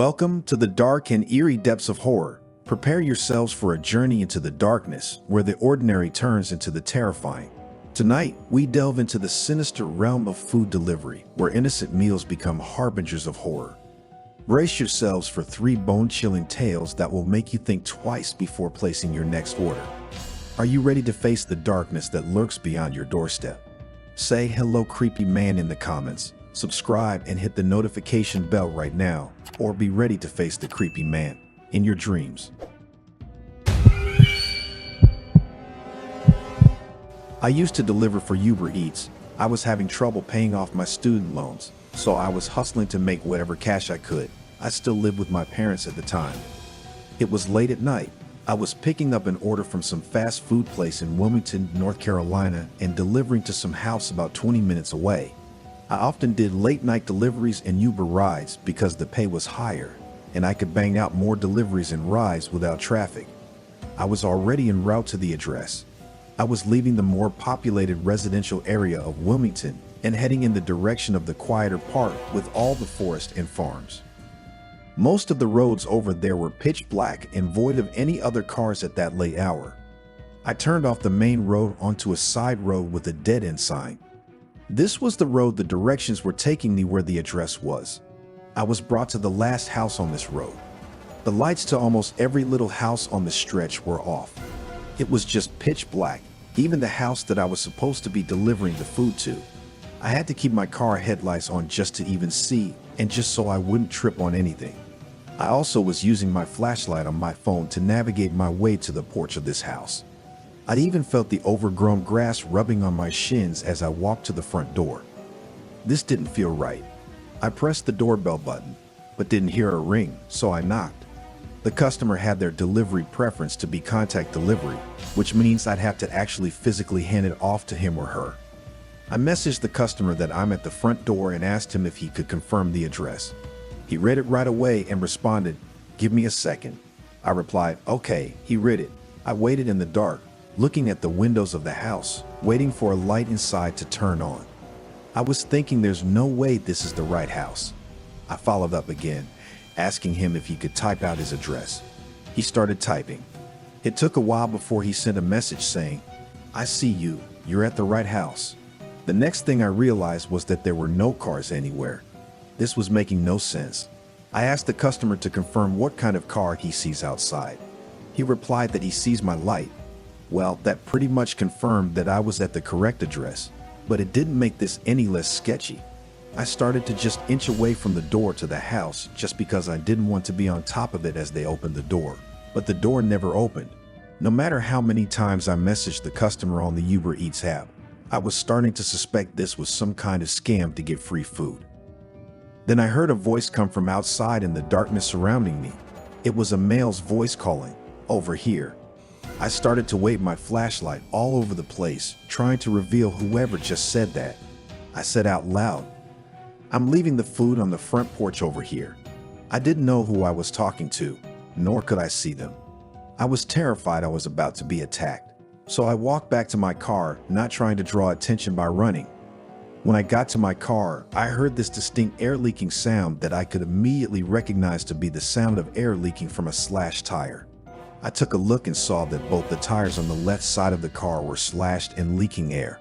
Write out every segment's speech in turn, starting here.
Welcome to the dark and eerie depths of horror. Prepare yourselves for a journey into the darkness where the ordinary turns into the terrifying. Tonight, we delve into the sinister realm of food delivery, where innocent meals become harbingers of horror. Brace yourselves for three bone-chilling tales that will make you think twice before placing your next order. Are you ready to face the darkness that lurks beyond your doorstep? Say hello, creepy man, in the comments. Subscribe and hit the notification bell right now, or be ready to face the creepy man in your dreams. I used to deliver for Uber Eats. I was having trouble paying off my student loans, so I was hustling to make whatever cash I could. I still lived with my parents at the time. It was late at night. I was picking up an order from some fast food place in Wilmington, North Carolina, and delivering to some house about 20 minutes away. I often did late night deliveries and Uber rides because the pay was higher, and I could bang out more deliveries and rides without traffic. I was already en route to the address. I was leaving the more populated residential area of Wilmington and heading in the direction of the quieter part with all the forest and farms. Most of the roads over there were pitch black and void of any other cars at that late hour. I turned off the main road onto a side road with a dead-end sign. This was the road the directions were taking me where the address was. I was brought to the last house on this road. The lights to almost every little house on the stretch were off. It was just pitch black, even the house that I was supposed to be delivering the food to. I had to keep my car headlights on just to even see, and just so I wouldn't trip on anything. I also was using my flashlight on my phone to navigate my way to the porch of this house. I even felt the overgrown grass rubbing on my shins as I walked to the front door. This didn't feel right. I pressed the doorbell button, but didn't hear a ring, so I knocked. The customer had their delivery preference to be contact delivery, which means I'd have to actually physically hand it off to him or her. I messaged the customer that I'm at the front door and asked him if he could confirm the address. He read it right away and responded, "Give me a second." I replied, "Okay." He read it. I waited in the dark, looking at the windows of the house, waiting for a light inside to turn on. I was thinking there's no way this is the right house. I followed up again, asking him if he could type out his address. He started typing. It took a while before he sent a message saying, "I see you. You're at the right house." The next thing I realized was that there were no cars anywhere. This was making no sense. I asked the customer to confirm what kind of car he sees outside. He replied that he sees my light. Well, that pretty much confirmed that I was at the correct address, but it didn't make this any less sketchy. I started to just inch away from the door to the house just because I didn't want to be on top of it as they opened the door. But the door never opened. No matter how many times I messaged the customer on the Uber Eats app, I was starting to suspect this was some kind of scam to get free food. Then I heard a voice come from outside in the darkness surrounding me. It was a male's voice calling, "Over here." I started to wave my flashlight all over the place, trying to reveal whoever just said that. I said out loud, "I'm leaving the food on the front porch over here." I didn't know who I was talking to, nor could I see them. I was terrified I was about to be attacked, so I walked back to my car, not trying to draw attention by running. When I got to my car, I heard this distinct air leaking sound that I could immediately recognize to be the sound of air leaking from a slashed tire. I took a look and saw that both the tires on the left side of the car were slashed and leaking air.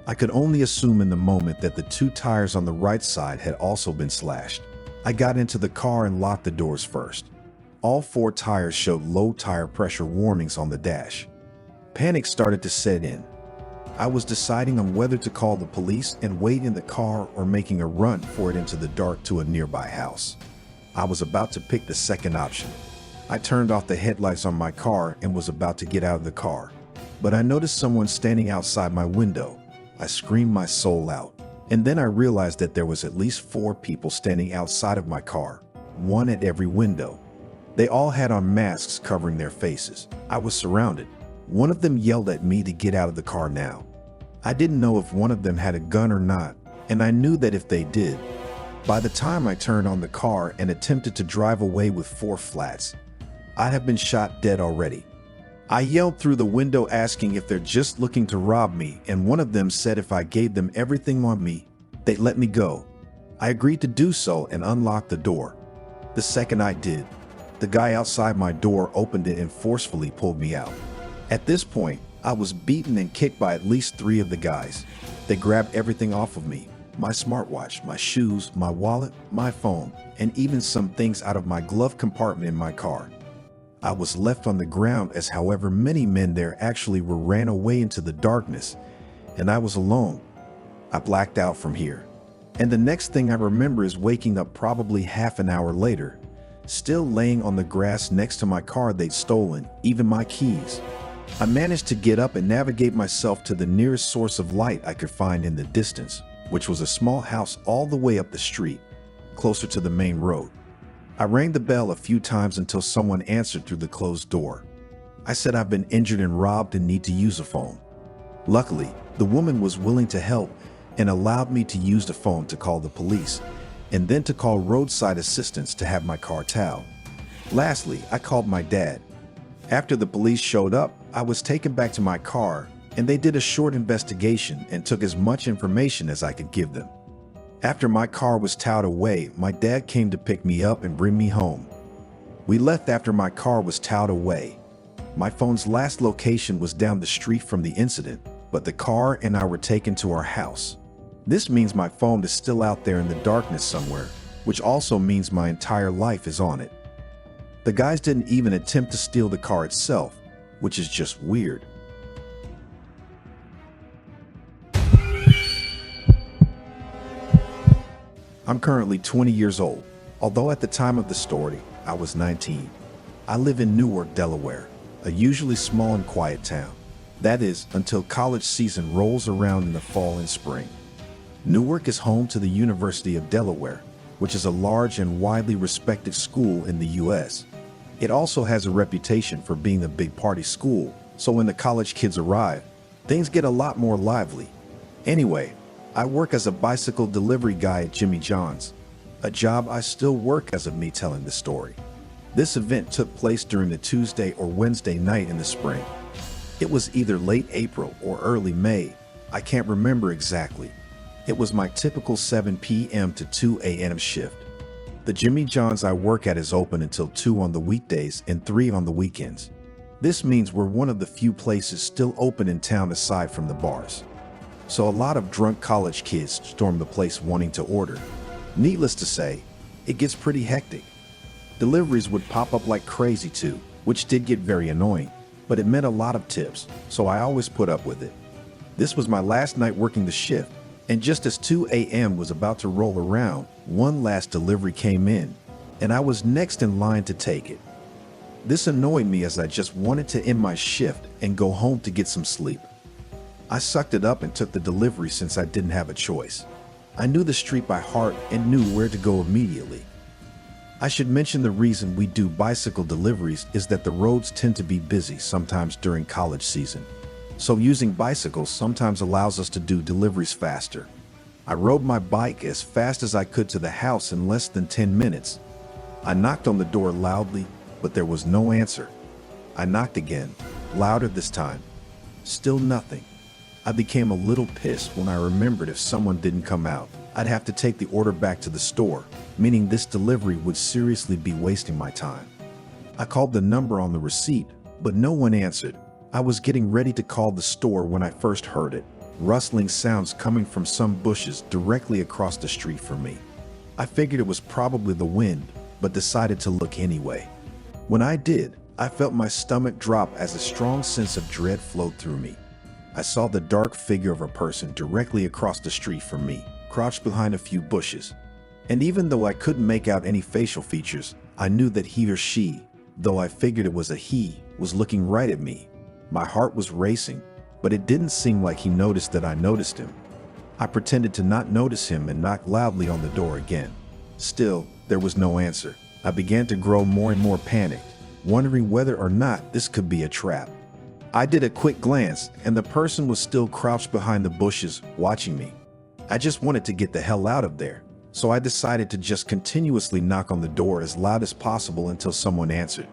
I could only assume in the moment that the two tires on the right side had also been slashed. I got into the car and locked the doors first. All four tires showed low tire pressure warnings on the dash. Panic started to set in. I was deciding on whether to call the police and wait in the car or making a run for it into the dark to a nearby house. I was about to pick the second option. I turned off the headlights on my car and was about to get out of the car, but I noticed someone standing outside my window. I screamed my soul out, and then I realized that there was at least 4 people standing outside of my car, one at every window. They all had on masks covering their faces. I was surrounded. One of them yelled at me to get out of the car now. I didn't know if one of them had a gun or not, and I knew that if they did, by the time I turned on the car and attempted to drive away with 4 flats, I'd have been shot dead already. I yelled through the window asking if they're just looking to rob me, and one of them said if I gave them everything on me, they'd let me go. I agreed to do so and unlocked the door. The second I did, the guy outside my door opened it and forcefully pulled me out. At this point, I was beaten and kicked by at least 3 of the guys. They grabbed everything off of me: my smartwatch, my shoes, my wallet, my phone, and even some things out of my glove compartment in my car. I was left on the ground as however many men there actually ran away into the darkness, and I was alone. I blacked out from here. And the next thing I remember is waking up probably half an hour later, still laying on the grass next to my car they'd stolen, even my keys. I managed to get up and navigate myself to the nearest source of light I could find in the distance, which was a small house all the way up the street, closer to the main road. I rang the bell a few times until someone answered through the closed door. I said I've been injured and robbed and need to use a phone. Luckily, the woman was willing to help and allowed me to use the phone to call the police, and then to call roadside assistance to have my car towed. Lastly, I called my dad. After the police showed up, I was taken back to my car, and they did a short investigation and took as much information as I could give them. After my car was towed away, my dad came to pick me up and bring me home. We left after my car was towed away. My phone's last location was down the street from the incident, but the car and I were taken to our house. This means my phone is still out there in the darkness somewhere, which also means my entire life is on it. The guys didn't even attempt to steal the car itself, which is just weird. I'm currently 20 years old, although at the time of the story, I was 19. I live in Newark, Delaware, a usually small and quiet town. That is, until college season rolls around in the fall and spring. Newark is home to the University of Delaware, which is a large and widely respected school in the U.S. It also has a reputation for being a big party school, so when the college kids arrive, things get a lot more lively. Anyway, I work as a bicycle delivery guy at Jimmy John's, a job I still work as of me telling this story. This event took place during the Tuesday or Wednesday night in the spring. It was either late April or early May, I can't remember exactly. It was my typical 7 p.m. to 2 a.m. shift. The Jimmy John's I work at is open until 2 on the weekdays and 3 on the weekends. This means we're one of the few places still open in town aside from the bars. So a lot of drunk college kids storm the place wanting to order. Needless to say, it gets pretty hectic. Deliveries would pop up like crazy too, which did get very annoying, but it meant a lot of tips, so I always put up with it. This was my last night working the shift, and just as 2 a.m. was about to roll around, one last delivery came in, and I was next in line to take it. This annoyed me as I just wanted to end my shift and go home to get some sleep. I sucked it up and took the delivery since I didn't have a choice. I knew the street by heart and knew where to go immediately. I should mention the reason we do bicycle deliveries is that the roads tend to be busy sometimes during college season. So using bicycles sometimes allows us to do deliveries faster. I rode my bike as fast as I could to the house in less than 10 minutes. I knocked on the door loudly, but there was no answer. I knocked again, louder this time. Still nothing. I became a little pissed when I remembered if someone didn't come out, I'd have to take the order back to the store, meaning this delivery would seriously be wasting my time. I called the number on the receipt, but no one answered. I was getting ready to call the store when I first heard it, rustling sounds coming from some bushes directly across the street from me. I figured it was probably the wind, but decided to look anyway. When I did, I felt my stomach drop as a strong sense of dread flowed through me. I saw the dark figure of a person directly across the street from me, crouched behind a few bushes. And even though I couldn't make out any facial features, I knew that he or she, though I figured it was a he, was looking right at me. My heart was racing, but it didn't seem like he noticed that I noticed him. I pretended to not notice him and knocked loudly on the door again. Still, there was no answer. I began to grow more and more panicked, wondering whether or not this could be a trap. I did a quick glance, and the person was still crouched behind the bushes, watching me. I just wanted to get the hell out of there, so I decided to just continuously knock on the door as loud as possible until someone answered.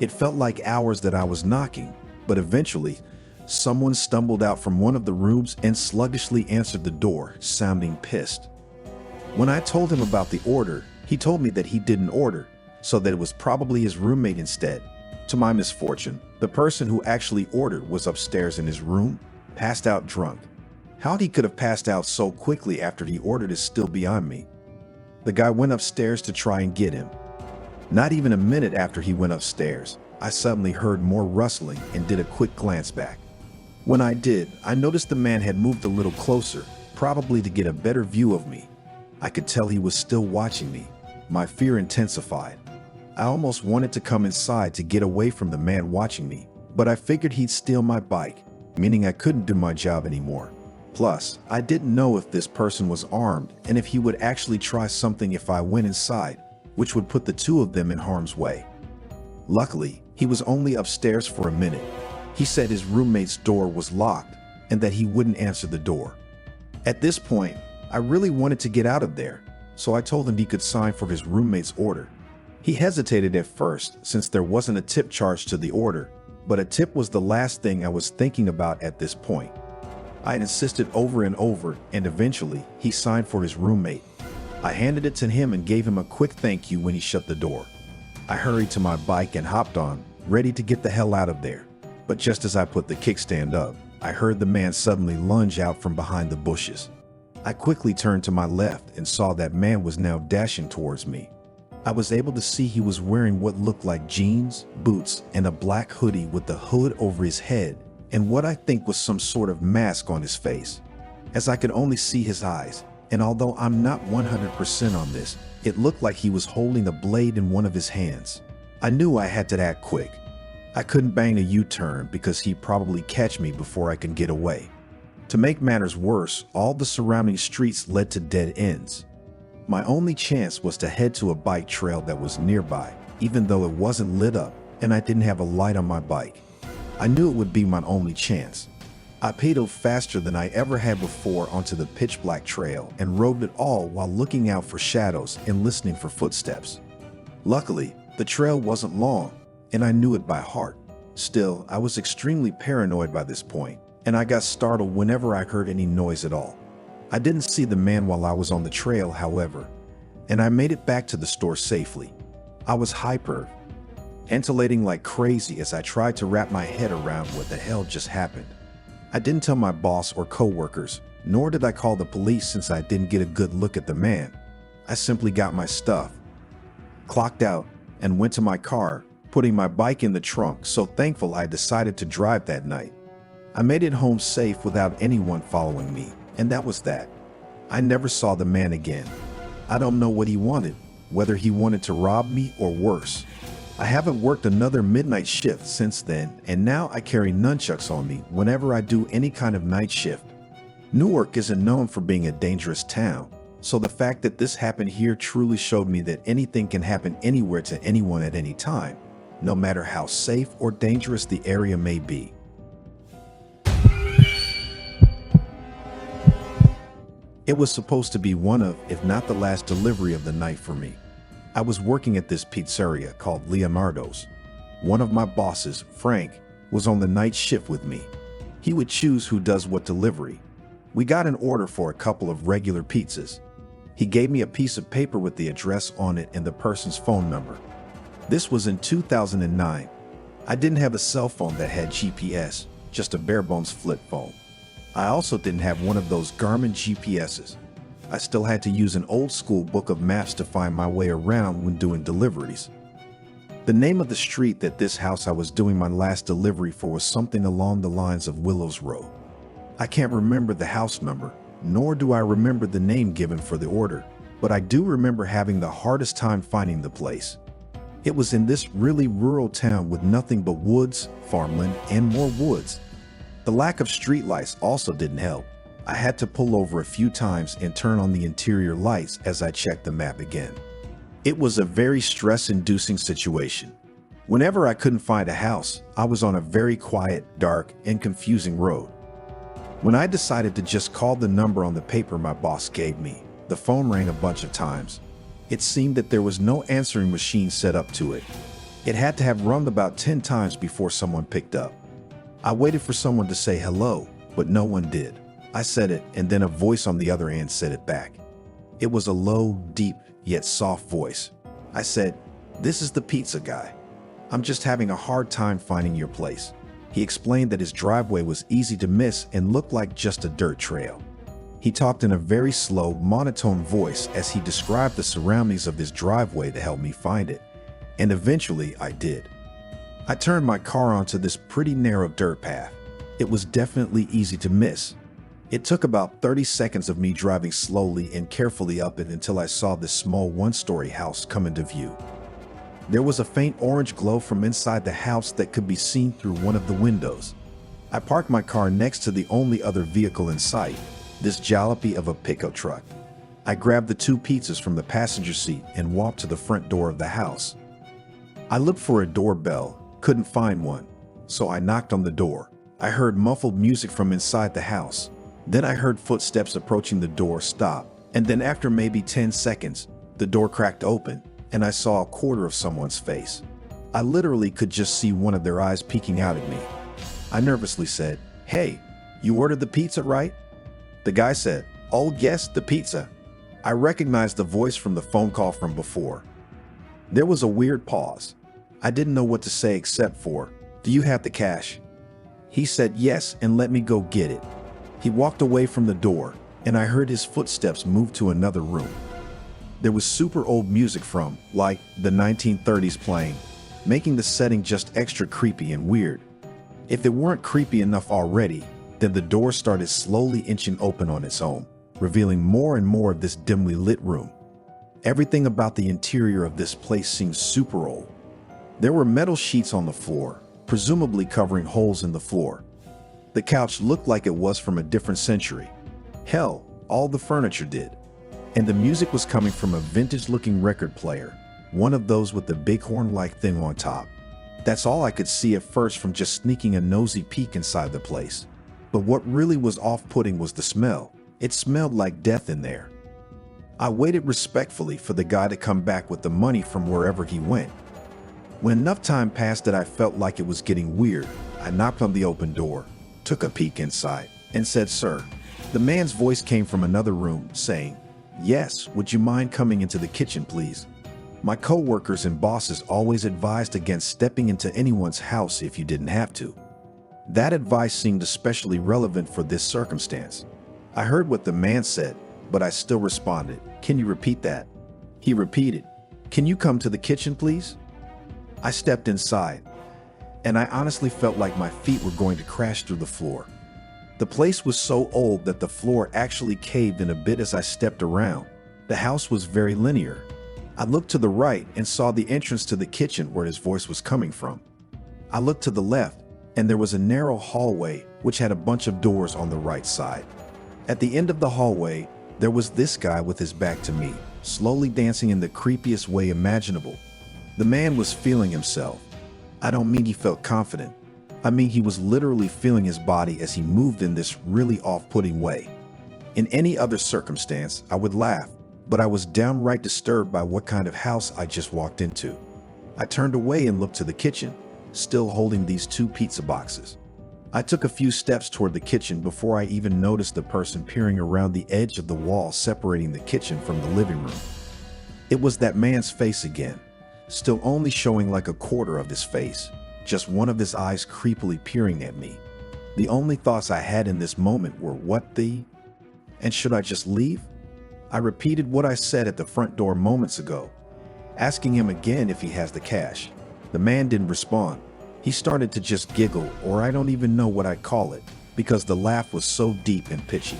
It felt like hours that I was knocking, but eventually, someone stumbled out from one of the rooms and sluggishly answered the door, sounding pissed. When I told him about the order, he told me that he didn't order, so that it was probably his roommate instead. To my misfortune, the person who actually ordered was upstairs in his room, passed out drunk. How he could have passed out so quickly after he ordered is still beyond me. The guy went upstairs to try and get him. Not even a minute after he went upstairs, I suddenly heard more rustling and did a quick glance back. When I did, I noticed the man had moved a little closer, probably to get a better view of me. I could tell he was still watching me. My fear intensified. I almost wanted to come inside to get away from the man watching me, but I figured he'd steal my bike, meaning I couldn't do my job anymore. Plus, I didn't know if this person was armed and if he would actually try something if I went inside, which would put the two of them in harm's way. Luckily, he was only upstairs for a minute. He said his roommate's door was locked and that he wouldn't answer the door. At this point, I really wanted to get out of there, so I told him he could sign for his roommate's order. He hesitated at first since there wasn't a tip charged to the order, but a tip was the last thing I was thinking about at this point. I had insisted over and over, and eventually he signed for his roommate. I handed it to him and gave him a quick thank you when he shut the door. I hurried to my bike and hopped on, ready to get the hell out of there. But just as I put the kickstand up, I heard the man suddenly lunge out from behind the bushes. I quickly turned to my left and saw that man was now dashing towards me. I was able to see he was wearing what looked like jeans, boots, and a black hoodie with the hood over his head and what I think was some sort of mask on his face, as I could only see his eyes. And although I'm not 100% on this, it looked like he was holding a blade in one of his hands. I knew I had to act quick. I couldn't bang a U-turn because he'd probably catch me before I could get away. To make matters worse, all the surrounding streets led to dead ends. My only chance was to head to a bike trail that was nearby, even though it wasn't lit up and I didn't have a light on my bike. I knew it would be my only chance. I pedaled faster than I ever had before onto the pitch-black trail and rode it all while looking out for shadows and listening for footsteps. Luckily, the trail wasn't long, and I knew it by heart. Still, I was extremely paranoid by this point, and I got startled whenever I heard any noise at all. I didn't see the man while I was on the trail, however, and I made it back to the store safely. I was hyperventilating like crazy as I tried to wrap my head around what the hell just happened. I didn't tell my boss or coworkers, nor did I call the police since I didn't get a good look at the man. I simply got my stuff, clocked out, and went to my car, putting my bike in the trunk, so thankful I decided to drive that night. I made it home safe without anyone following me, and that was that. I never saw the man again. I don't know what he wanted, whether he wanted to rob me or worse. I haven't worked another midnight shift since then, and now I carry nunchucks on me whenever I do any kind of night shift. Newark isn't known for being a dangerous town, so the fact that this happened here truly showed me that anything can happen anywhere to anyone at any time, no matter how safe or dangerous the area may be. It was supposed to be one of, if not the last delivery of the night for me. I was working at this pizzeria called Leonardo's. One of my bosses, Frank, was on the night shift with me. He would choose who does what delivery. We got an order for a couple of regular pizzas. He gave me a piece of paper with the address on it and the person's phone number. This was in 2009. I didn't have a cell phone that had GPS, just a bare-bones flip phone. I also didn't have one of those Garmin GPSs. I still had to use an old-school book of maps to find my way around when doing deliveries. The name of the street that this house I was doing my last delivery for was something along the lines of Willows Road. I can't remember the house number, nor do I remember the name given for the order, but I do remember having the hardest time finding the place. It was in this really rural town with nothing but woods, farmland, and more woods. The lack of streetlights also didn't help. I had to pull over a few times and turn on the interior lights as I checked the map again. It was a very stress-inducing situation. Whenever I couldn't find a house, I was on a very quiet, dark, and confusing road. When I decided to just call the number on the paper my boss gave me, the phone rang a bunch of times. It seemed that there was no answering machine set up to it. It had to have rung about 10 times before someone picked up. I waited for someone to say hello, but no one did. I said it, and then a voice on the other end said it back. It was a low, deep, yet soft voice. I said, "This is the pizza guy. I'm just having a hard time finding your place." He explained that his driveway was easy to miss and looked like just a dirt trail. He talked in a very slow, monotone voice as he described the surroundings of his driveway to help me find it. And eventually I did. I turned my car onto this pretty narrow dirt path. It was definitely easy to miss. It took about 30 seconds of me driving slowly and carefully up it until I saw this small one-story house come into view. There was a faint orange glow from inside the house that could be seen through one of the windows. I parked my car next to the only other vehicle in sight, this jalopy of a pickup truck. I grabbed the 2 pizzas from the passenger seat and walked to the front door of the house. I looked for a doorbell, couldn't find one, so I knocked on the door. I heard muffled music from inside the house. Then I heard footsteps approaching the door stop, and then after maybe 10 seconds, the door cracked open, and I saw a quarter of someone's face. I literally could just see one of their eyes peeking out at me. I nervously said, "Hey, you ordered the pizza, right?" The guy said, "Oh yes, the pizza." I recognized the voice from the phone call from before. There was a weird pause. I didn't know what to say except for, "Do you have the cash?" He said yes and let me go get it. He walked away from the door, and I heard his footsteps move to another room. There was super old music from, like, the 1930s playing, making the setting just extra creepy and weird. If it weren't creepy enough already, then the door started slowly inching open on its own, revealing more and more of this dimly lit room. Everything about the interior of this place seemed super old. There were metal sheets on the floor, presumably covering holes in the floor. The couch looked like it was from a different century. Hell, all the furniture did. And the music was coming from a vintage-looking record player, one of those with the bighorn-like thing on top. That's all I could see at first from just sneaking a nosy peek inside the place. But what really was off-putting was the smell. It smelled like death in there. I waited respectfully for the guy to come back with the money from wherever he went. When enough time passed that I felt like it was getting weird, I knocked on the open door, took a peek inside, and said, "Sir." The man's voice came from another room, saying, "Yes, would you mind coming into the kitchen, please? My co-workers and bosses always advised against stepping into anyone's house if you didn't have to." That advice seemed especially relevant for this circumstance. I heard what the man said, but I still responded, "Can you repeat that?" He repeated, "Can you come to the kitchen, please?" I stepped inside, and I honestly felt like my feet were going to crash through the floor. The place was so old that the floor actually caved in a bit as I stepped around. The house was very linear. I looked to the right and saw the entrance to the kitchen where his voice was coming from. I looked to the left, and there was a narrow hallway which had a bunch of doors on the right side. At the end of the hallway, there was this guy with his back to me, slowly dancing in the creepiest way imaginable. The man was feeling himself. I don't mean he felt confident. I mean he was literally feeling his body as he moved in this really off-putting way. In any other circumstance, I would laugh, but I was downright disturbed by what kind of house I just walked into. I turned away and looked to the kitchen, still holding these 2 pizza boxes. I took a few steps toward the kitchen before I even noticed the person peering around the edge of the wall separating the kitchen from the living room. It was that man's face again, still only showing like a quarter of his face, just one of his eyes creepily peering at me. The only thoughts I had in this moment were, what the? And should I just leave? I repeated what I said at the front door moments ago, asking him again if he has the cash. The man didn't respond. He started to just giggle, or I don't even know what I'd call it, because the laugh was so deep and pitchy.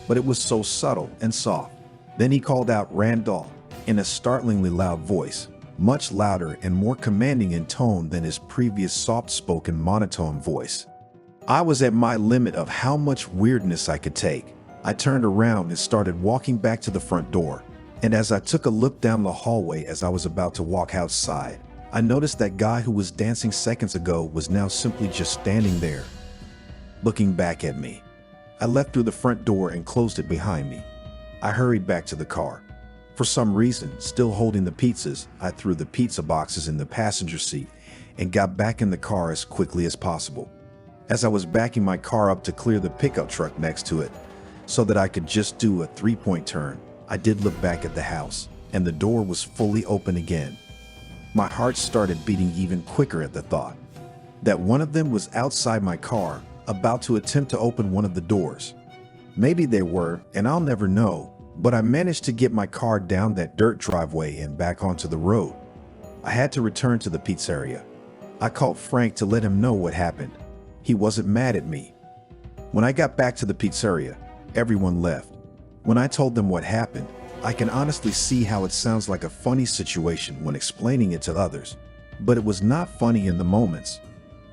But it was so subtle and soft. Then he called out Randall in a startlingly loud voice, much louder and more commanding in tone than his previous soft-spoken monotone voice. I was at my limit of how much weirdness I could take. I turned around and started walking back to the front door, and as I took a look down the hallway as I was about to walk outside, I noticed that guy who was dancing seconds ago was now simply just standing there, looking back at me. I left through the front door and closed it behind me. I hurried back to the car. For some reason, still holding the pizzas, I threw the pizza boxes in the passenger seat and got back in the car as quickly as possible. As I was backing my car up to clear the pickup truck next to it so that I could just do a 3-point turn, I did look back at the house, and the door was fully open again. My heart started beating even quicker at the thought that one of them was outside my car, about to attempt to open one of the doors. Maybe they were, and I'll never know, but I managed to get my car down that dirt driveway and back onto the road. I had to return to the pizzeria. I called Frank to let him know what happened. He wasn't mad at me. When I got back to the pizzeria, everyone left. When I told them what happened, I can honestly see how it sounds like a funny situation when explaining it to others, but it was not funny in the moments.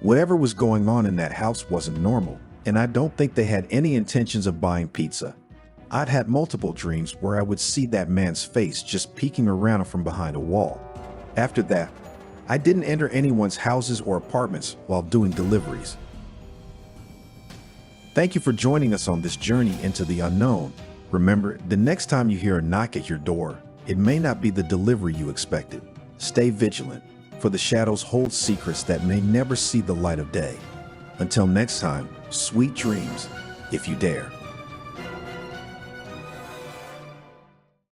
Whatever was going on in that house wasn't normal, and I don't think they had any intentions of buying pizza. I'd had multiple dreams where I would see that man's face just peeking around from behind a wall. After that, I didn't enter anyone's houses or apartments while doing deliveries. Thank you for joining us on this journey into the unknown. Remember, the next time you hear a knock at your door, it may not be the delivery you expected. Stay vigilant, for the shadows hold secrets that may never see the light of day. Until next time, sweet dreams, if you dare.